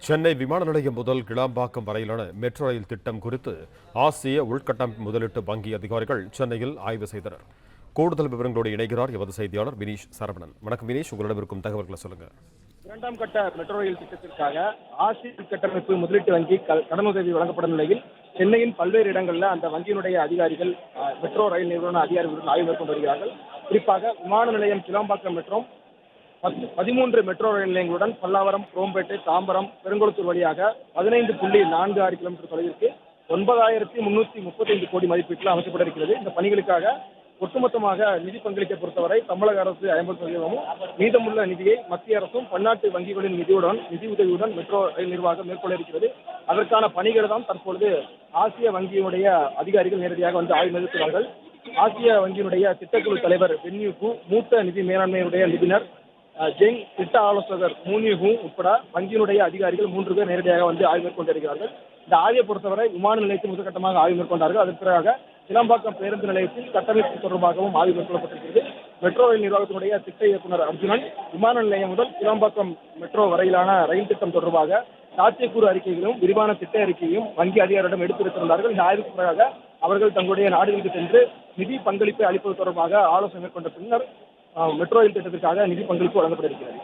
சென்னை விமான நிலையம் முதல் கிளாம்பாக்கம் வரையிலான மெட்ரோ ரயில் திட்டம் குறித்து ஆசிய உள்கட்டமைப்பு முதலீட்டு வங்கி அதிகாரிகள் சென்னையில் ஆய்வு செய்தனர். கூடுதல் விவரங்களோடு இணைகிறார் எமது செய்தியாளர் வினீஷ் சரவணன். வணக்கம் வினீஷ், உங்களிடம் இருக்கும் தகவல்களை சொல்லுங்க. இரண்டாம் கட்ட மெட்ரோ ரயில் திட்டத்திற்காக ஆசிய உள்கட்டமைப்பு முதலீட்டு வங்கி கடனுதவி வழங்கப்படும் நிலையில் சென்னையின் பல்வேறு இடங்களில் அந்த வங்கியினுடைய அதிகாரிகள் மெட்ரோ ரயில் நிறுவன அதிகாரிகளுடன் ஆய்வு மேற்கொண்டு வருகிறார்கள். குறிப்பாக விமான நிலையம் கிளாம்பாக்கம் மெட்ரோ 13 மெட்ரோ ரயில் நிலையங்களுடன் பல்லாவரம், குரோம்பேட்டை, தாம்பரம், பெருங்குளத்தூர் வழியாக 15.46 கிலோமீட்டர் தொலைவிற்கு 9,335 கோடி மதிப்பீட்டில் அமைக்கப்பட இருக்கிறது. இந்த பணிகளுக்காக ஒட்டுமொத்தமாக நிதி பங்களிப்பை பொறுத்தவரை தமிழக அரசு 50%, மீதமுள்ள நிதியை மத்திய அரசும் பன்னாட்டு வங்கிகளின் நிதி உதவியுடன் மெட்ரோ ரயில் நிர்வாகம் மேற்கொள்ள இருக்கிறது. அதற்கான பணிகள் தான் தற்பொழுது ஆசிய வங்கியினுடைய அதிகாரிகள் நேரடியாக வந்து ஆய்வு மேற்கொள்கிறார்கள். ஆசிய வங்கியினுடைய திட்டக்குழு தலைவர் வென்யூ, மூத்த நிதி மேலாண்மையுடைய நிபுணர் ஜெங், திட்ட ஆலோசகர் மூனியூ உட்பட வங்கியினுடைய அதிகாரிகள் 3 பேர் நேரடியாக வந்து ஆய்வு மேற்கொண்டிருக்கிறார்கள். இந்த ஆய்வை பொறுத்தவரை விமான நிலையத்தில் முதற்கட்டமாக ஆய்வு மேற்கொண்டார்கள். அதற்கு பிறகு கிளாம்பாக்கம் பேருந்து நிலையத்தில் கட்டமைப்பு தொடர்பாகவும் ஆய்வு மேற்கொள்ளப்பட்டிருக்கிறது. மெட்ரோ ரயில் நிர்வாகத்தினுடைய திட்ட இயக்குநர் அர்ஜுனன் விமான நிலையம் முதல் கிளாம்பாக்கம் மெட்ரோ வரையிலான ரயில் திட்டம் தொடர்பாக சாத்தியக்கூறு அறிக்கைகளும் விரிவான திட்ட அறிக்கையும் வங்கி அதிகாரிகளிடம் எடுத்துரைத்திருந்தார்கள். இந்த ஆய்வுக்கு பிறகு அவர்கள் தங்களுடைய நாடுகளுக்கு சென்று நிதி பங்களிப்பை அளிப்பது தொடர்பாக ஆலோசனை மேற்கொண்ட பின்னர் மெட்ரோ ரயில் திட்டத்திற்காக நிதி பங்களிப்பு வழங்கப்பட இருக்கிறது.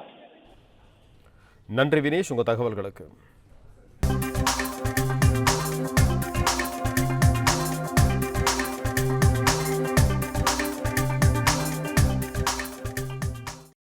நன்றி வினீஷ், உங்கள் தகவல்களுக்கு.